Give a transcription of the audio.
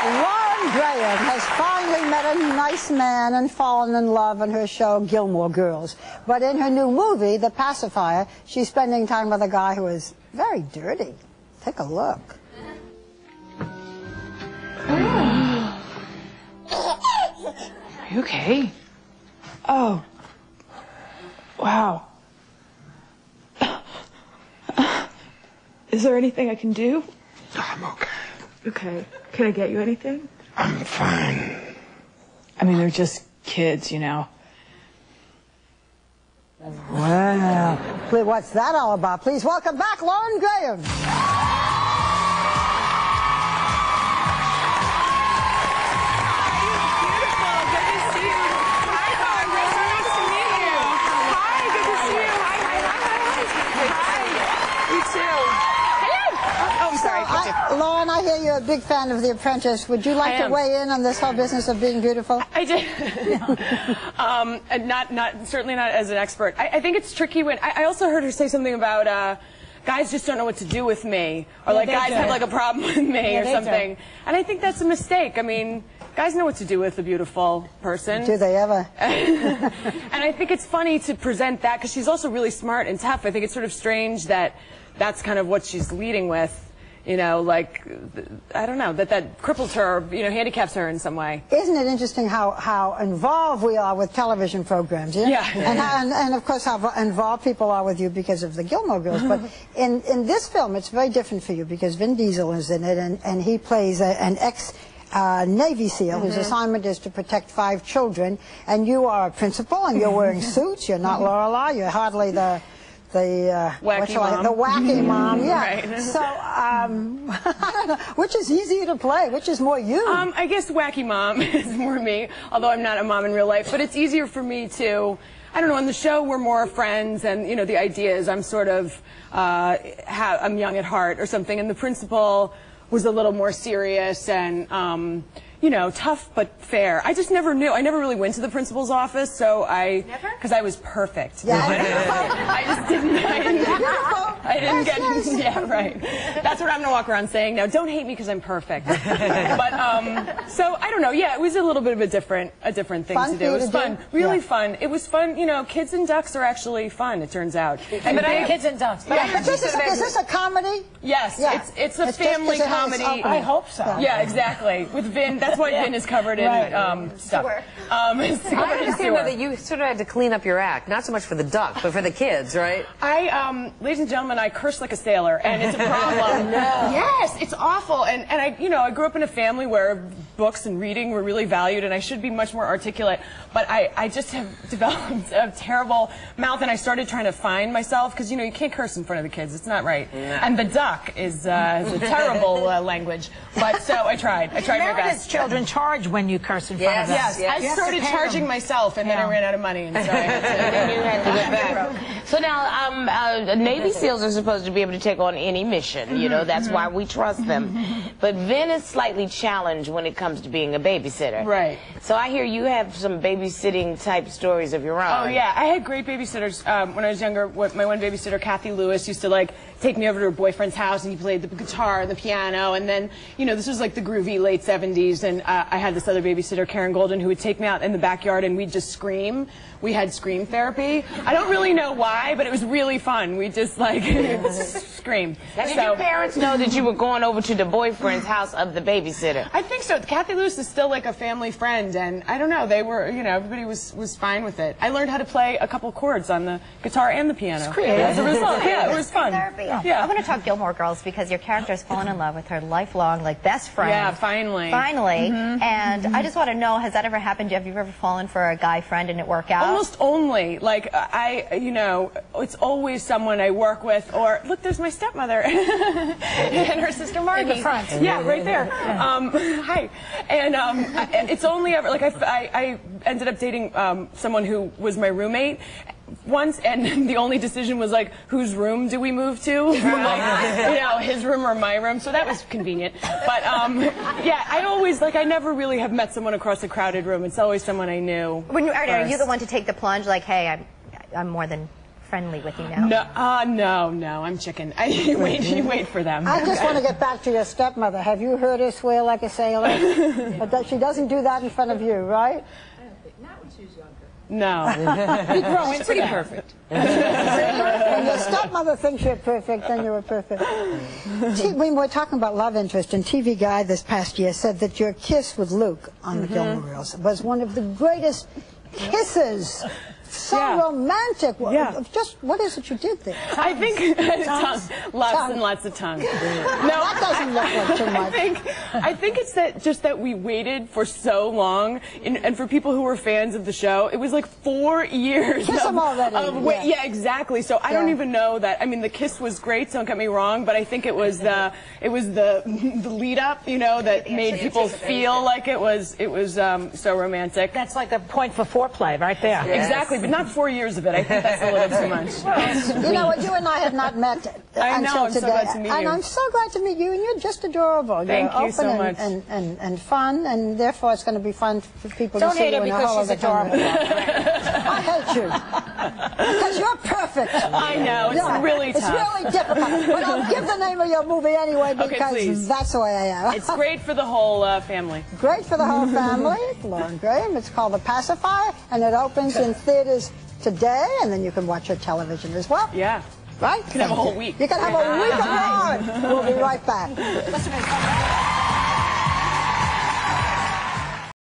Lauren Graham has finally met a nice man and fallen in love in her show Gilmore Girls. But in her new movie, The Pacifier, she's spending time with a guy who is very dirty. Take a look. Are you okay? Oh. Wow. Is there anything I can do? I'm okay. Okay. Can I get you anything? I'm fine. I mean, they're just kids, you know. Wow. What's that all about? Please welcome back Lauren Graham. Lauren, I hear you're a big fan of The Apprentice. Would you like to weigh in on this whole business of being beautiful? I did. Certainly not as an expert. I think it's tricky when I also heard her say something about guys just don't know what to do with me, or like guys have like a problem with me or something. And I think that's a mistake. I mean, guys know what to do with a beautiful person. Do they ever? And I think it's funny to present that because she's also really smart and tough. I think it's sort of strange that that's kind of what she's leading with. You know, like, I don't know, that cripples her, you know, handicaps her in some way. Isn't it interesting how involved we are with television programs? Yeah. And of course, how involved people are with you because of the Gilmore Girls. But in this film, it's very different for you because Vin Diesel is in it, and he plays an ex-Navy SEAL whose assignment is to protect 5 children. And you are a principal, and you're wearing suits. You're not Lorelai. You're hardly the wacky mom. The wacky mom, yeah. Right. So, I don't know, which is easier to play? Which is more you? I guess wacky mom is more me, although I'm not a mom in real life. But it's easier for me to, I don't know, on the show we're more friends, and, you know, the idea is I'm sort of, I'm young at heart or something, and the principal was a little more serious and, you know, tough but fair. I just never knew. I never really went to the principal's office, so because I was perfect. Yeah. I just didn't. I didn't get. Yeah, right. That's what I'm gonna walk around saying now. Don't hate me because I'm perfect. But so I don't know. Yeah, it was a little bit of a different thing to do. It was fun, really fun. It was fun. You know, Kids and Ducks are actually fun. It turns out. But I Kids and Ducks. Yeah, but is this a comedy? Yes, yeah. It's a family comedy. I hope so. Yeah, exactly. With Vin. That's why Vin is covered in stuff. I understand though that you sort of had to clean up your act, not so much for the duck, but for the kids, right? Ladies and gentlemen, I curse like a sailor, and it's a problem. Yes, it's awful. And I, you know, I grew up in a family where books and reading were really valued, and I should be much more articulate. But I just have developed a terrible mouth, and I started trying to find myself because, you know, you can't curse in front of the kids. It's not right. And the duck is a terrible language. But so I tried. I tried my best. Children charge when you curse in front of them. Yes, I started charging myself, and then I ran out of money, and so I had to get back. So now, Navy SEALs are supposed to be able to take on any mission. You know, that's why we trust them. But Vin is slightly challenged when it comes to being a babysitter. Right. So I hear you have some babysitting type stories of your own. Oh yeah, I had great babysitters when I was younger. My one babysitter, Kathy Lewis, used to like take me over to her boyfriend's house, and he played the guitar and the piano. And then, you know, this was like the groovy late 70s, and I had this other babysitter, Karen Golden, who would take me out in the backyard, and we'd just scream. We had scream therapy. I don't really know why, but it was really fun. We just like scream. Did your parents know that you were going over to the boyfriend's house of the babysitter? I think so. Kathy Lewis is still like a family friend, and I don't know. They were, you know, everybody was fine with it. I learned how to play a couple chords on the guitar and the piano. It's creative. As a result, yeah, it was fun. Yeah. I want to talk Gilmore Girls because your character's fallen in love with her lifelong, like, best friend. Yeah, finally. Finally. And I just want to know, has that ever happened? Have you ever fallen for a guy friend and it work out? Almost only. Like, you know, it's always someone I work with, or, look, there's my stepmother and her sister Margie. In the front. Yeah, right there. Hi. And it's only ever, like, I ended up dating someone who was my roommate once, and the only decision was like, whose room do we move to? Like, you know, his room or my room. So that was convenient. But yeah, I always, like, I never really have met someone across a crowded room. It's always someone I knew. Are you the one to take the plunge? Like, hey, I'm more than friendly with you now? No, I'm chicken. You wait for them. I just want to get back to your stepmother. Have you heard her swear like a sailor? But she doesn't do that in front of you, right? Not when she was younger. No. She's pretty perfect. When your stepmother thinks you're perfect, then you were perfect. When we're talking about love interest, and TV Guide this past year said that your kiss with Luke on the Gilmore Girls was one of the greatest kisses. So romantic. Just what is it you did there? I think lots and lots of tongue. No, that doesn't look like too much. I think it's that we waited for so long, and for people who were fans of the show, it was like 4 years. Kiss them already. Yeah, exactly. So I don't even know that. I mean, the kiss was great. Don't get me wrong, but I think it was the lead up, that made people feel like it was so romantic. That's like a point for foreplay right there. Exactly. But not 4 years of it. I think that's a little too much. You know what? You and I had not met until today. So glad to meet you. And I'm so glad to meet you, and you're just adorable. Thank you so much. And fun, and therefore it's going to be fun for people to see you in a whole other adorable. I hate you. Because you're perfect. I know. It's really tough. It's really difficult. But I'll give the name of your movie anyway, because that's the way I am. It's great for the whole family. Great for the whole family. Lauren Graham. It's called The Pacifier, and it opens in theaters today, and then you can watch it television as well. Yeah. Right? You can have a whole week. You can have a week of Lauren. We'll be right back.